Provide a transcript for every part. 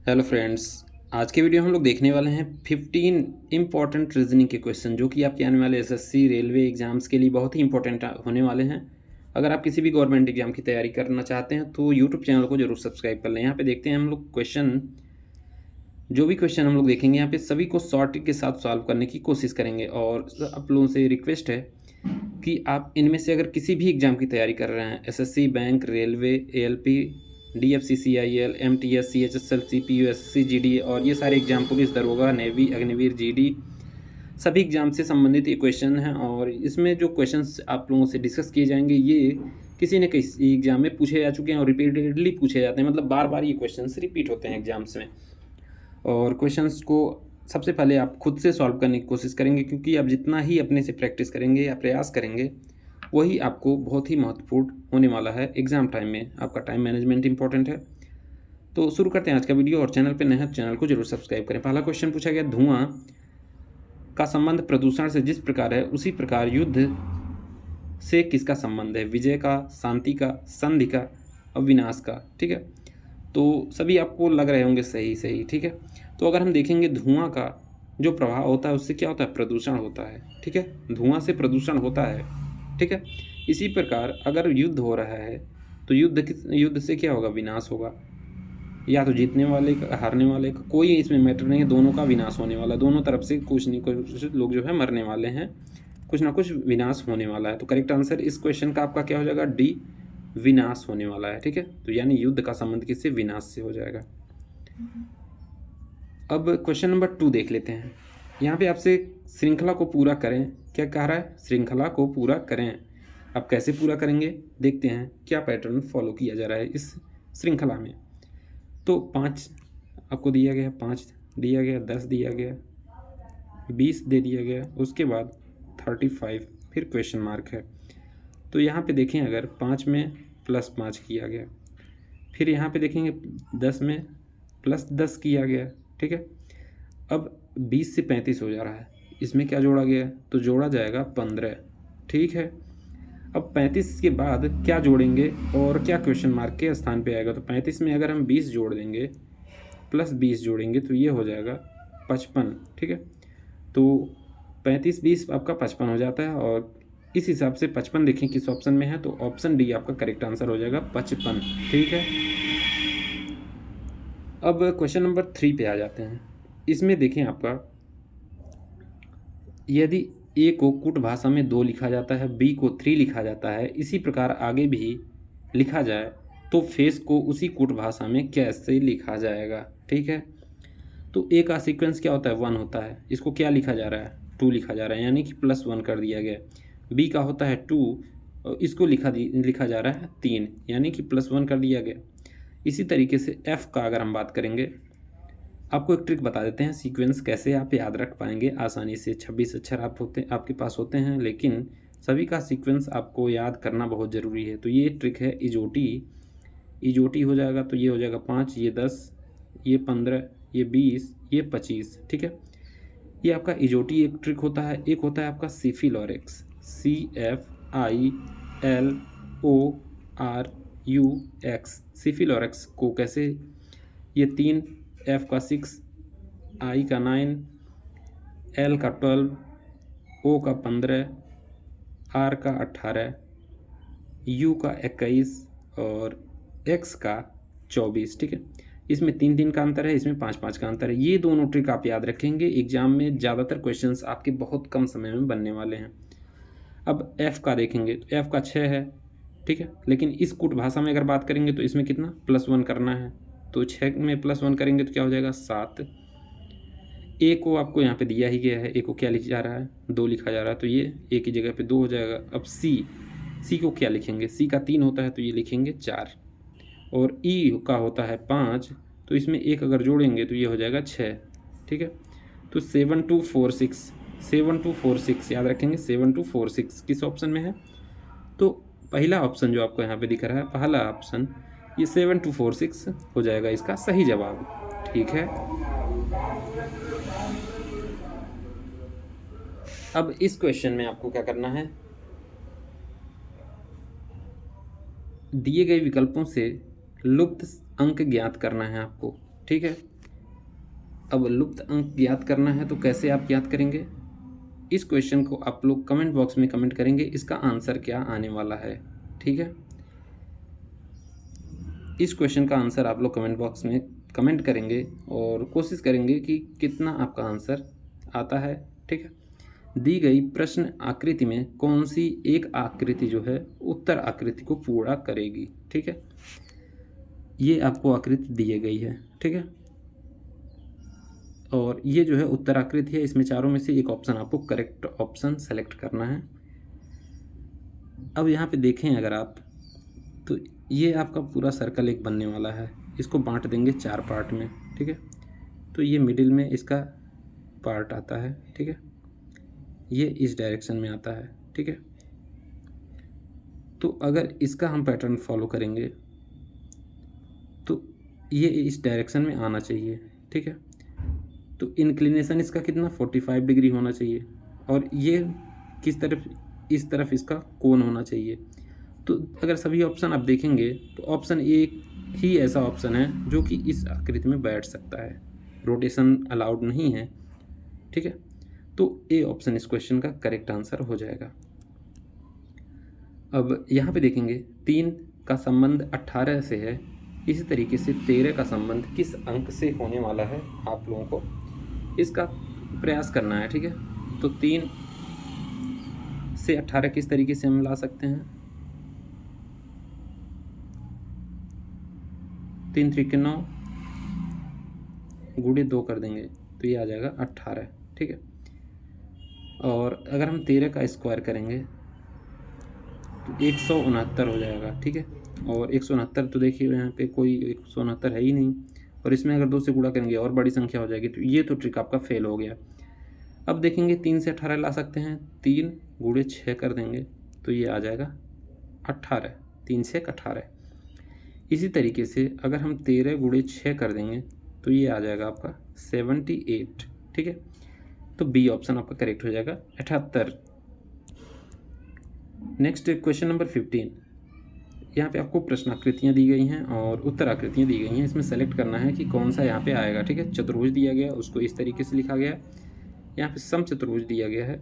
Hello friends. आज के video हम लोग देखने वाले हैं 15 इम्पॉर्टेंट रीजनिंग के क्वेश्चन जो कि आपके आने वाले एसएससी रेलवे एग्जाम्स के लिए बहुत ही इंपॉर्टेंट होने वाले हैं। अगर आप किसी भी गवर्नमेंट एग्जाम की तैयारी करना चाहते हैं तो यूट्यूब चैनल को जरूर सब्सक्राइब कर लें। यहाँ पे देखते हैं हम लोग क्वेश्चन, जो भी क्वेश्चन हम लोग देखेंगे यहाँ पे सभी को शॉर्ट ट्रिक के साथ सॉल्व करने की कोशिश करेंगे। और आप लोगों से रिक्वेस्ट है कि आप इनमें से अगर किसी भी एग्ज़ाम की तैयारी कर रहे हैं, SSC, bank, railway, ALP, DFCCIL, MTS, CHSL, CPU, SSC, GD और ये सारे एग्जाम, पुलिस, दरोगा, नेवी, अग्निवीर, जीडी, सभी एग्जाम से संबंधित ये क्वेश्चन हैं। और इसमें जो क्वेश्चंस आप लोगों से डिस्कस किए जाएंगे ये किसी न किसी एग्जाम में पूछे जा चुके हैं और रिपीटेडली पूछे जाते हैं, मतलब बार बार ये क्वेश्चंस रिपीट होते हैं एग्जाम्स में। और क्वेश्चंस को सबसे पहले आप खुद से सॉल्व करने की कोशिश करेंगे, क्योंकि आप जितना ही अपने से प्रैक्टिस करेंगे या प्रयास करेंगे वही आपको बहुत ही महत्वपूर्ण होने वाला है एग्ज़ाम टाइम में। आपका टाइम मैनेजमेंट इंपॉर्टेंट है। तो शुरू करते हैं आज का वीडियो। और चैनल पे नए हैं, चैनल को जरूर सब्सक्राइब करें। पहला क्वेश्चन पूछा गया, धुआं का संबंध प्रदूषण से जिस प्रकार है उसी प्रकार युद्ध से किसका संबंध है? विजय का, शांति का, संधि का और विनाश का। ठीक है, तो सभी आपको लग रहे होंगे सही सही। ठीक है, तो अगर हम देखेंगे धुआं का जो प्रभाव होता है उससे क्या होता है? प्रदूषण होता है। ठीक है, धुआं से प्रदूषण होता है। ठीक है, इसी प्रकार अगर युद्ध हो रहा है तो युद्ध से क्या होगा? विनाश होगा। या तो जीतने वाले का, हारने वाले का, कोई इसमें मैटर नहीं है, दोनों का विनाश होने वाला। दोनों तरफ से कुछ नहीं कुछ लोग जो है मरने वाले हैं, कुछ ना कुछ विनाश होने वाला है। तो करेक्ट आंसर इस क्वेश्चन का आपका क्या हो जाएगा? डी, विनाश होने वाला है। ठीक है, तो यानी युद्ध का संबंध किससे? विनाश से हो जाएगा। अब क्वेश्चन नंबर 2 देख लेते हैं। यहाँ पे आपसे श्रृंखला को पूरा करें, क्या कह रहा है? श्रृंखला को पूरा करें। आप कैसे पूरा करेंगे देखते हैं, क्या पैटर्न फॉलो किया जा रहा है इस श्रृंखला में। तो 5 आपको दिया गया, 5 दिया गया, 10 दिया गया, 20 दे दिया गया, उसके बाद 35, फिर क्वेश्चन मार्क है। तो यहाँ पे देखें, अगर 5 में +5 किया गया, फिर यहाँ पे देखेंगे 10 में +10 किया गया। ठीक है, अब 20 से 35 हो जा रहा है, इसमें क्या जोड़ा गया? तो जोड़ा जाएगा 15। ठीक है, अब 35 के बाद क्या जोड़ेंगे और क्या क्वेश्चन मार्क के स्थान पे आएगा? तो 35 में अगर हम 20 जोड़ देंगे +20 जोड़ेंगे तो ये हो जाएगा 55। ठीक है, तो 35 20 आपका 55 हो जाता है। और इस हिसाब से 55 देखें किस ऑप्शन में है, तो ऑप्शन डी आपका करेक्ट आंसर हो जाएगा 55। ठीक है, अब क्वेश्चन नंबर 3 पे आ जाते हैं। इसमें देखें आपका, यदि ए को कुट भाषा में 2 लिखा जाता है, बी को 3 लिखा जाता है, इसी प्रकार आगे भी लिखा जाए तो फेस को उसी कुट भाषा में कैसे लिखा जाएगा? ठीक है, तो ए का सीक्वेंस क्या होता है? 1 होता है, इसको क्या लिखा जा रहा है? 2 लिखा जा रहा है, यानी कि +1 कर दिया गया। बी का होता है 2, इसको लिखा जा रहा है 3, यानी कि +1 कर दिया गया। इसी तरीके से एफ़ का अगर हम बात करेंगे, आपको एक ट्रिक बता देते हैं सीक्वेंस कैसे आप याद रख पाएंगे आसानी से। 26 अक्षर आपके पास होते हैं, लेकिन सभी का सीक्वेंस आपको याद करना बहुत ज़रूरी है। तो ये ट्रिक है इजोटी। इजोटी हो जाएगा तो ये हो जाएगा 5, ये 10, ये 15, ये 20, ये 25। ठीक है, ये आपका इजोटी एक ट्रिक होता है। एक होता है आपका सिफिलोरेक्स, CFILORUX, सिफिलोरेक्स को कैसे? ये 3, एफ का 6, आई का 9, एल का 12, ओ का 15, आर का 18, यू का 21 और एक्स का 24। ठीक है, इसमें 3-3 का अंतर है, इसमें 5-5 का अंतर है। ये दोनों ट्रिक आप याद रखेंगे, एग्जाम में ज़्यादातर क्वेश्चंस आपके बहुत कम समय में बनने वाले हैं। अब एफ़ का देखेंगे तो एफ़ का 6 है। ठीक है, लेकिन इस कुट भाषा में अगर बात करेंगे तो इसमें कितना? +1 करना है, तो 6 में +1 करेंगे तो क्या हो जाएगा? 7। ए को आपको यहाँ पे दिया ही गया है, ए को क्या लिखा जा रहा है? 2 लिखा जा रहा है, तो ये ए की जगह पे 2 हो जाएगा। अब सी को क्या लिखेंगे? सी का 3 होता है तो ये लिखेंगे 4। और ई का होता है 5, तो इसमें 1 अगर जोड़ेंगे तो ये हो जाएगा 6। ठीक है, तो 7 2 4 6 याद रखेंगे। 7 2 4 6 किस ऑप्शन में है? तो पहला ऑप्शन जो आपको यहाँ पे दिख रहा है, पहला ऑप्शन, ये 7 2 4 6 हो जाएगा इसका सही जवाब। ठीक है, अब इस क्वेश्चन में आपको क्या करना है, दिए गए विकल्पों से लुप्त अंक ज्ञात करना है आपको। ठीक है, अब लुप्त अंक ज्ञात करना है तो कैसे आप ज्ञात करेंगे? इस क्वेश्चन को आप लोग कमेंट बॉक्स में कमेंट करेंगे इसका आंसर क्या आने वाला है। ठीक है, इस क्वेश्चन का आंसर आप लोग कमेंट बॉक्स में कमेंट करेंगे और कोशिश करेंगे कि कितना आपका आंसर आता है। ठीक है, दी गई प्रश्न आकृति में कौन सी एक आकृति जो है उत्तर आकृति को पूरा करेगी। ठीक है, ये आपको आकृति दी गई है। ठीक है, और ये जो है उत्तर आकृति है, इसमें चारों में से एक ऑप्शन आपको करेक्ट ऑप्शन सेलेक्ट करना है। अब यहाँ पे देखें अगर आप, तो ये आपका पूरा सर्कल एक बनने वाला है, इसको बांट देंगे 4 पार्ट में। ठीक है, तो ये मिडिल में इसका पार्ट आता है। ठीक है, ये इस डायरेक्शन में आता है। ठीक है, तो अगर इसका हम पैटर्न फॉलो करेंगे तो ये इस डायरेक्शन में आना चाहिए। ठीक है, तो इंक्लिनेशन इसका कितना 45 डिग्री होना चाहिए और ये किस तरफ, इस तरफ इसका कोण होना चाहिए। तो अगर सभी ऑप्शन आप देखेंगे तो ऑप्शन एक ही ऐसा ऑप्शन है जो कि इस आकृति में बैठ सकता है, रोटेशन अलाउड नहीं है। ठीक है, तो ए ऑप्शन इस क्वेश्चन का करेक्ट आंसर हो जाएगा। अब यहाँ पे देखेंगे 3 का संबंध 18 से है, इसी तरीके से 13 का संबंध किस अंक से होने वाला है आप लोगों को इसका प्रयास करना है। ठीक है, तो 3 से 18 किस तरीके से हम ला सकते हैं? 3 3 के 9 गुणे 2 कर देंगे तो ये आ जाएगा 18। ठीक है, और अगर हम 13 का स्क्वायर करेंगे तो 169 हो जाएगा। ठीक है, और 169 तो देखिए यहाँ पे कोई 169 है ही नहीं, और इसमें अगर 2 से गुणा करेंगे और बड़ी संख्या हो जाएगी, तो ये तो ट्रिक आपका फेल हो गया। अब देखेंगे 3 से 18 ला सकते हैं, 3 गुणे 6 कर देंगे तो ये आ जाएगा 18, 3 से 18। इसी तरीके से अगर हम 13 गुणे 6 कर देंगे तो ये आ जाएगा आपका 78। ठीक है, तो बी ऑप्शन आपका करेक्ट हो जाएगा 78। नेक्स्ट क्वेश्चन नंबर 15, यहाँ पे आपको प्रश्न आकृतियाँ दी गई हैं और उत्तर आकृतियाँ दी गई हैं, इसमें सेलेक्ट करना है कि कौन सा यहाँ पे आएगा। ठीक है, चतुर्भुज दिया गया उसको इस तरीके से लिखा गया, यहाँ पे समचतुर्भुज दिया गया है,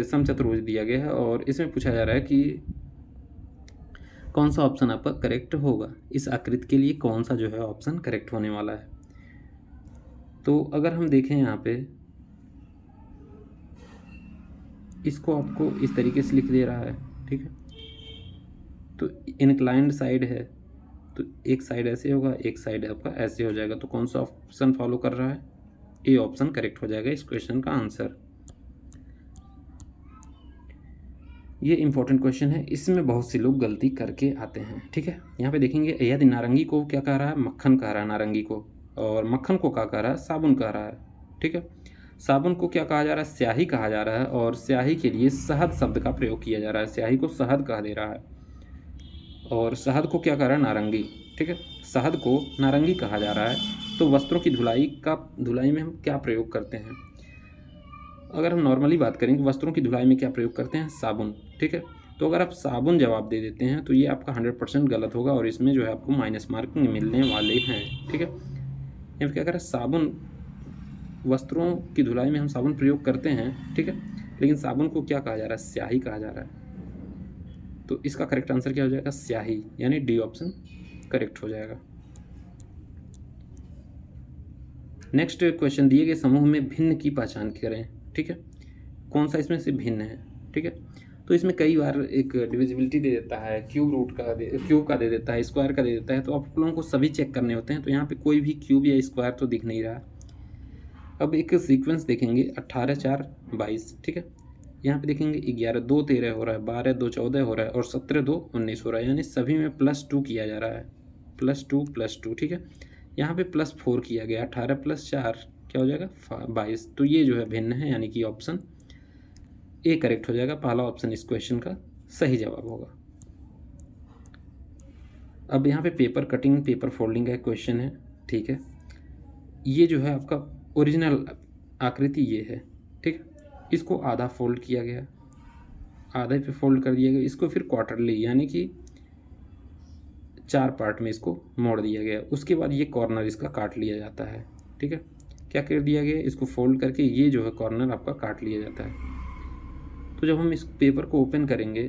समचतुर्भुज दिया गया है, और इसमें पूछा जा रहा है कि कौन सा ऑप्शन आपका करेक्ट होगा, इस आकृति के लिए कौन सा जो है ऑप्शन करेक्ट होने वाला है। तो अगर हम देखें यहाँ पे, इसको आपको इस तरीके से लिख दे रहा है। ठीक है, तो इंक्लाइंड साइड है तो एक साइड ऐसे होगा, एक साइड आपका ऐसे हो जाएगा, तो कौन सा ऑप्शन फॉलो कर रहा है? ए ऑप्शन करेक्ट हो जाएगा इस क्वेश्चन का आंसर। ये इंपॉर्टेंट क्वेश्चन है, इसमें बहुत से लोग गलती करके आते हैं। ठीक है, यहाँ पे देखेंगे यदि नारंगी को क्या कह रहा है? मक्खन कह रहा है नारंगी को, और मक्खन को क्या कह रहा है? साबुन कह रहा है। ठीक है, साबुन को क्या कहा जा रहा है? स्याही कहा जा रहा है, और स्याही के लिए शहद शब्द का प्रयोग किया जा रहा है, स्याही को शहद कह दे रहा है, और शहद को क्या कह रहा है? नारंगी। ठीक है, शहद को नारंगी कहा जा रहा है। तो वस्त्रों की धुलाई में हम क्या प्रयोग करते हैं? अगर हम नॉर्मली बात करें कि वस्त्रों की धुलाई में क्या प्रयोग करते हैं? साबुन। ठीक है, तो अगर आप साबुन जवाब दे देते हैं तो ये आपका 100% गलत होगा, और इसमें जो है आपको माइनस मार्क मिलने वाले हैं। ठीक है, यहाँ क्या कह रहा है? साबुन, वस्त्रों की धुलाई में हम साबुन प्रयोग करते हैं। ठीक है, लेकिन साबुन को क्या कहा जा रहा है? स्याही कहा जा रहा है। तो इसका करेक्ट आंसर क्या हो जाएगा? स्याही, यानी डी ऑप्शन करेक्ट हो जाएगा। नेक्स्ट क्वेश्चन, दिए गए समूह में भिन्न की पहचान करें। ठीक है, कौन सा इसमें से भिन्न है? ठीक है, तो इसमें कई बार एक डिविजिबिलिटी दे देता है, क्यूब का दे देता है, स्क्वायर का दे देता है, तो आप लोगों को सभी चेक करने होते हैं। तो यहाँ पे कोई भी क्यूब या स्क्वायर तो दिख नहीं रहा। अब एक सीक्वेंस देखेंगे 18 4 22। ठीक है, यहाँ पे देखेंगे 11 2 13 हो रहा है, 12 2 14 हो रहा है, और 17 2 19 हो रहा है, यानी सभी में +2 किया जा रहा है, +2 ठीक है, यहाँ पे +4 किया गया, 18 + 4 क्या हो जाएगा? 22। तो ये जो है भिन्न है, यानी कि ऑप्शन ए करेक्ट हो जाएगा। पहला ऑप्शन इस क्वेश्चन का सही जवाब होगा। अब यहाँ पे पेपर कटिंग पेपर फोल्डिंग का क्वेश्चन है। ठीक है, ये जो है आपका ओरिजिनल आकृति ये है। ठीक, इसको आधा फोल्ड किया गया, आधे पे फोल्ड कर दिया गया, इसको फिर क्वार्टरली यानी कि 4 पार्ट में इसको मोड़ दिया गया। उसके बाद ये कॉर्नर इसका काट लिया जाता है, ठीक है। क्या कर दिया गया, इसको फोल्ड करके ये जो है कॉर्नर आपका काट लिया जाता है। तो जब हम इस पेपर को ओपन करेंगे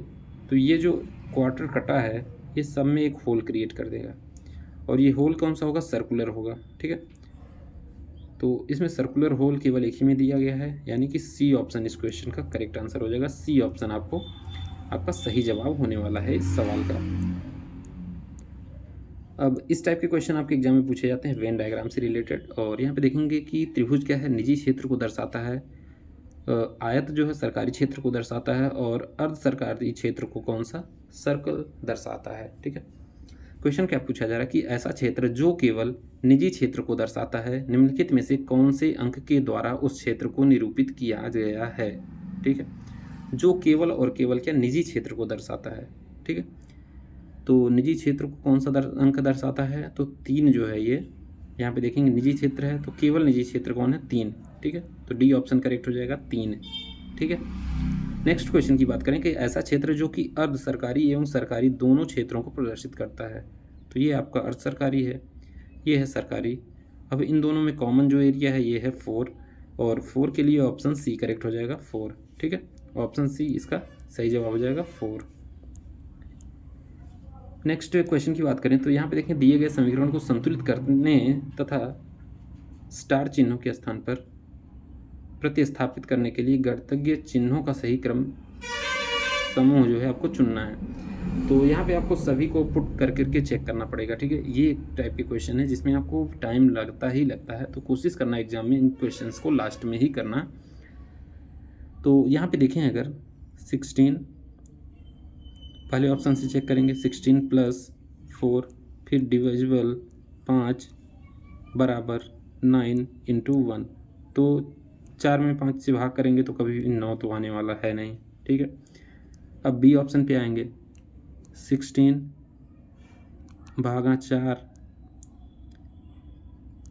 तो ये जो क्वार्टर कटा है ये सब में एक होल क्रिएट कर देगा, और ये होल कौन सा होगा, सर्कुलर होगा, ठीक है। तो इसमें सर्कुलर होल केवल एक ही में दिया गया है, यानी कि सी ऑप्शन इस क्वेश्चन का करेक्ट आंसर हो जाएगा। सी ऑप्शन आपका सही जवाब होने वाला है इस सवाल का। अब इस टाइप के क्वेश्चन आपके एग्जाम में पूछे जाते हैं वेन डायग्राम से रिलेटेड, और यहाँ पे देखेंगे कि त्रिभुज क्या है, निजी क्षेत्र को दर्शाता है, आयत जो है सरकारी क्षेत्र को दर्शाता है, और अर्ध सरकारी क्षेत्र को कौन सा, सर्कल दर्शाता है, ठीक है। क्वेश्चन क्या पूछा जा रहा है कि ऐसा क्षेत्र जो केवल निजी क्षेत्र को दर्शाता है, निम्नलिखित में से कौन से अंक के द्वारा उस क्षेत्र को निरूपित किया गया है, ठीक है। जो केवल और केवल क्या, निजी क्षेत्र को दर्शाता है, ठीक है। तो निजी क्षेत्र को कौन सा अंक दर्शाता है, तो 3 जो है ये यहाँ पे देखेंगे निजी क्षेत्र है, तो केवल निजी क्षेत्र कौन है, 3, ठीक है। तो डी ऑप्शन करेक्ट हो जाएगा 3, ठीक है। नेक्स्ट क्वेश्चन की बात करें कि ऐसा क्षेत्र जो कि अर्ध सरकारी एवं सरकारी दोनों क्षेत्रों को प्रदर्शित करता है, तो ये आपका अर्ध सरकारी है, ये है सरकारी। अब इन दोनों में कॉमन जो एरिया है ये है 4, और 4 के लिए ऑप्शन सी करेक्ट हो जाएगा 4, ठीक है। ऑप्शन सी इसका सही जवाब हो जाएगा 4। नेक्स्ट क्वेश्चन की बात करें तो यहाँ पे देखें दिए गए समीकरण को संतुलित करने तथा स्टार चिन्हों के स्थान पर प्रतिस्थापित करने के लिए गणितीय चिन्हों का सही क्रम समूह जो है आपको चुनना है। तो यहाँ पे आपको सभी को पुट कर करके चेक करना पड़ेगा, ठीक है। ये एक टाइप के क्वेश्चन है जिसमें आपको टाइम लगता है, तो कोशिश करना एग्जाम में इन क्वेश्चंस को लास्ट में ही करना। तो यहाँ पे देखें अगर 16, पहले ऑप्शन से चेक करेंगे, 16 + 4, फिर डिविजिबल 5 बराबर 9 × 1, तो 4 में 5 से भाग करेंगे तो कभी भी 9 तो आने वाला है नहीं, ठीक है। अब बी ऑप्शन पे आएंगे, 16 भागा 4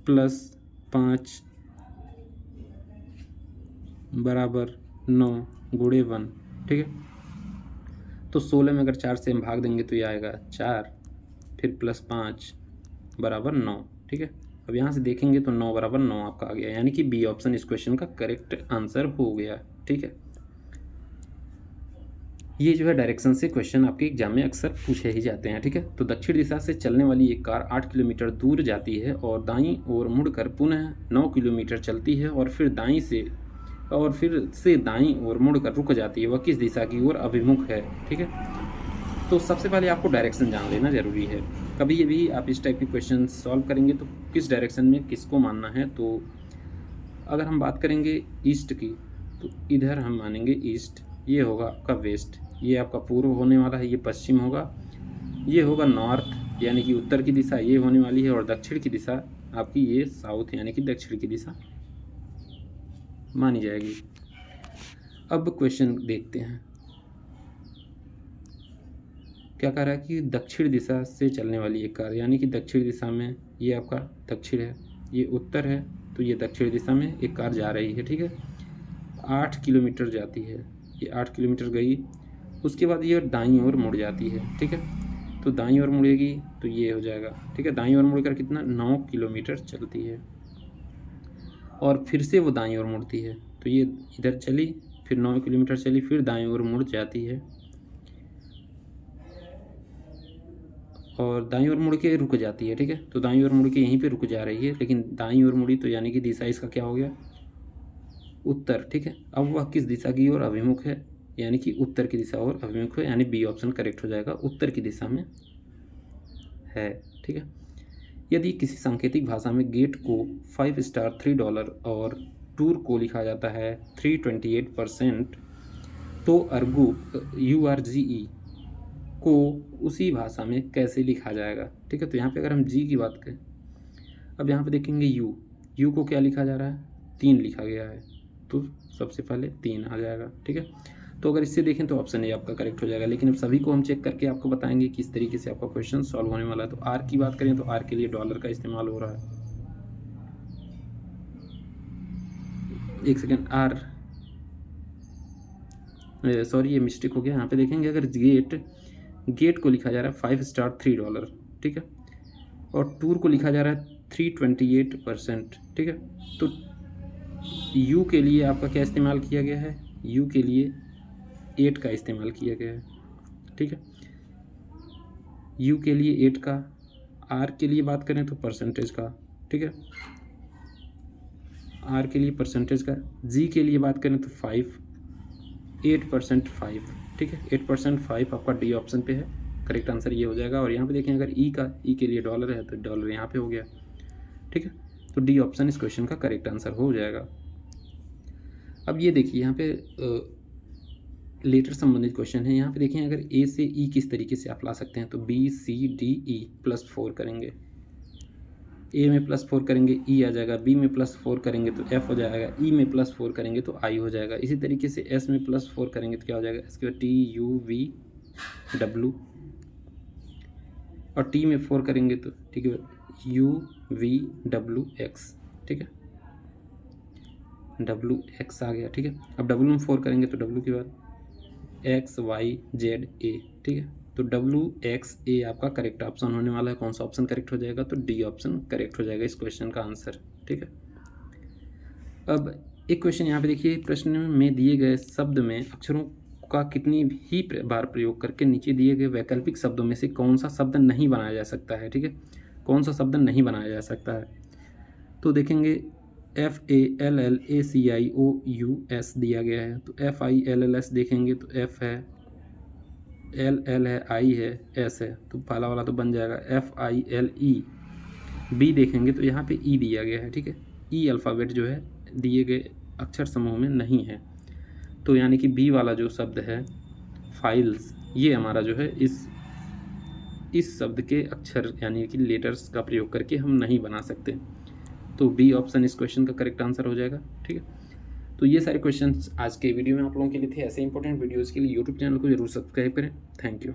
+ 5 बराबर 9 × 1, ठीक है। तो 16 में अगर 4 से हम भाग देंगे तो ये आएगा 4, फिर +5 बराबर 9, ठीक है। अब यहाँ से देखेंगे तो 9 बराबर 9 आपका आ गया, यानी कि बी ऑप्शन इस क्वेश्चन का करेक्ट आंसर हो गया, ठीक है। ये जो है डायरेक्शन से क्वेश्चन आपके एग्जाम में अक्सर पूछे ही जाते हैं, ठीक है। तो दक्षिण दिशा से चलने वाली एक कार 8 किलोमीटर दूर जाती है और दाईं ओर मुड़कर पुनः 9 किलोमीटर चलती है और फिर से दाईं ओर मुड़कर रुक जाती है, वह किस दिशा की ओर अभिमुख है, ठीक है। तो सबसे पहले आपको डायरेक्शन जान लेना जरूरी है। कभी भी आप इस टाइप के क्वेश्चन सॉल्व करेंगे तो किस डायरेक्शन में किसको मानना है, तो अगर हम बात करेंगे ईस्ट की तो इधर हम मानेंगे ईस्ट, ये होगा आपका वेस्ट, ये आपका पूर्व होने वाला है, ये पश्चिम होगा, ये होगा नॉर्थ यानी कि उत्तर की दिशा ये होने वाली है, और दक्षिण की दिशा आपकी ये साउथ यानी कि दक्षिण की दिशा मानी जाएगी। अब क्वेश्चन देखते हैं, क्या कह रहा है कि दक्षिण दिशा से चलने वाली एक कार, यानी कि दक्षिण दिशा में ये आपका दक्षिण है, ये उत्तर है, तो ये दक्षिण दिशा में एक कार जा रही है, ठीक है। 8 किलोमीटर जाती है, ये 8 किलोमीटर गई, उसके बाद ये दाईं ओर मुड़ जाती है, ठीक है। तो दाईं ओर मुड़ेगी तो ये हो जाएगा, ठीक है। दाईं ओर मुड़कर कितना 9 किलोमीटर चलती है, और फिर से वो दाईं ओर मुड़ती है, तो ये इधर चली, फिर 9 किलोमीटर चली, फिर दाईं ओर मुड़ जाती है, और दाईं ओर मुड़ के रुक जाती है, ठीक है। तो दाईं ओर मुड़ के यहीं पे रुक जा रही है, लेकिन दाईं ओर मुड़ी तो यानी कि दिशा इसका क्या हो गया, उत्तर, ठीक है। अब वह किस दिशा की ओर अभिमुख है, यानी कि उत्तर की दिशा और अभिमुख है, यानी बी ऑप्शन करेक्ट हो जाएगा, उत्तर की दिशा में है, ठीक है। यदि किसी सांकेतिक भाषा में गेट को 5 स्टार $3 और टूर को लिखा जाता है 328%, तो URGE को उसी भाषा में कैसे लिखा जाएगा, ठीक है। तो यहाँ पे अगर हम जी की बात करें, अब यहाँ पे देखेंगे यू को क्या लिखा जा रहा है, 3 लिखा गया है, तो सबसे पहले 3 आ जाएगा, ठीक है। तो अगर इससे देखें तो ऑप्शन ए आपका करेक्ट हो जाएगा, लेकिन अब सभी को हम चेक करके आपको बताएंगे किस तरीके से आपका क्वेश्चन सॉल्व होने वाला है। तो आर की बात करें तो आर के लिए डॉलर का इस्तेमाल हो रहा है, एक सेकेंड, सॉरी ये मिस्टेक हो गया, यहाँ पे देखेंगे अगर गेट को लिखा जा रहा है 5 स्टार $3, ठीक है, और टूर को लिखा जा रहा है 328%, ठीक है। तो यू के लिए आपका क्या इस्तेमाल किया गया है, यू के लिए 8 का इस्तेमाल किया गया है, ठीक है, यू के लिए 8 का। आर के लिए बात करें तो परसेंटेज का, ठीक है, आर के लिए परसेंटेज का। जी के लिए बात करें तो 8% 5, ठीक है, 8% 5 आपका डी ऑप्शन पे है, करेक्ट आंसर ये हो जाएगा। और यहाँ पे देखें अगर ई के लिए डॉलर है तो डॉलर यहाँ पे हो गया, ठीक है, तो डी ऑप्शन इस क्वेश्चन का करेक्ट आंसर हो जाएगा। अब ये देखिए यहाँ पे लेटर संबंधित क्वेश्चन है। यहाँ पे देखें अगर ए से ई किस तरीके से आप ला सकते हैं, तो बी सी डी ई +4 करेंगे, ए में +4 करेंगे ई आ जाएगा, बी में +4 करेंगे तो एफ हो जाएगा, ई में +4 करेंगे तो आई हो जाएगा। इसी तरीके से एस में +4 करेंगे तो क्या हो जाएगा, इसके बाद टी यू वी डब्लू, और टी में 4 करेंगे तो ठीक है यू वी डब्लू एक्स, ठीक है, डब्लू एक्स आ गया, ठीक है। अब डब्लू में 4 करेंगे तो डब्लू के बाद एक्स वाई जेड ए, ठीक है, तो डब्लू एक्स ए आपका करेक्ट ऑप्शन होने वाला है। कौन सा ऑप्शन करेक्ट हो जाएगा, तो डी ऑप्शन करेक्ट हो जाएगा इस क्वेश्चन का आंसर, ठीक है। अब एक क्वेश्चन यहाँ पे देखिए, प्रश्न में दिए गए शब्द में अक्षरों का कितनी ही बार प्रयोग करके नीचे दिए गए वैकल्पिक शब्दों में से कौन सा शब्द नहीं बनाया जा सकता है, ठीक है, कौन सा शब्द नहीं बनाया जा सकता है। तो देखेंगे FALLACIOUS दिया गया है, तो FILLS देखेंगे तो F है, LL है, I है, S है, तो पहला वाला तो बन जाएगा FILE। B देखेंगे तो यहाँ पे E दिया गया है, ठीक है, E अल्फ़ाबेट जो है दिए गए अक्षर समूह में नहीं है, तो यानी कि B वाला जो शब्द है फाइल्स, ये हमारा जो है इस शब्द के अक्षर यानी कि लेटर्स का प्रयोग करके हम नहीं बना सकते, तो बी ऑप्शन इस क्वेश्चन का करेक्ट आंसर हो जाएगा, ठीक है। तो ये सारे क्वेश्चंस आज के वीडियो में आप लोगों के लिए थे। ऐसे इंपॉर्टेंट वीडियोज़ के लिए यूट्यूब चैनल को जरूर सब्सक्राइब करें। Thank you.